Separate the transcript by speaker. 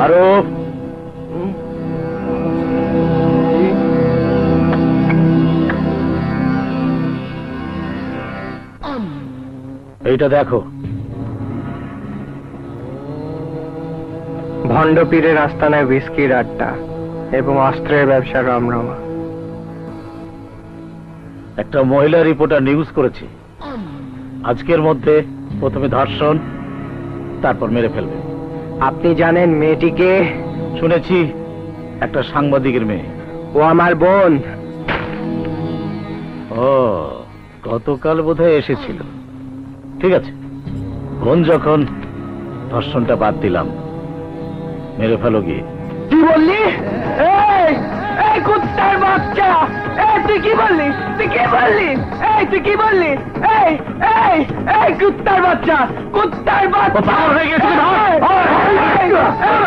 Speaker 1: মারুফ, এইটা দেখো।
Speaker 2: ভণ্ড পীরের আস্তানায় হুইস্কির আড্ডা এবং অস্ত্রের ব্যবসা রমরমা।
Speaker 1: একটা মহিলা রিপোর্টার নিউজ করেছে আজকের মধ্যে প্রথমে ধর্ষণ, তারপর মেরে ফেলবে।
Speaker 2: আপনি জানেন মেয়েটিকে?
Speaker 1: শুনেছি একটা সাংবাদিকের মেয়ে।
Speaker 2: ও আমার বোন।
Speaker 1: ও, গতকাল বোধহয় এসেছিল। ঠিক আছে, বোন যখন, ধর্ষণটা বাদ দিলাম, মেরে ফেলো গিয়ে।
Speaker 2: কি বললি? এই এই কুত্তার বাচ্চা! এই তুই কি বললি? তুই কি বললি? এই তুই কি বললি? এই এই এই কুত্তার বাচ্চা! কুত্তার বাচ্চা!
Speaker 1: পাগল হয়ে গেছে, ধর!
Speaker 2: এই, এই, এই,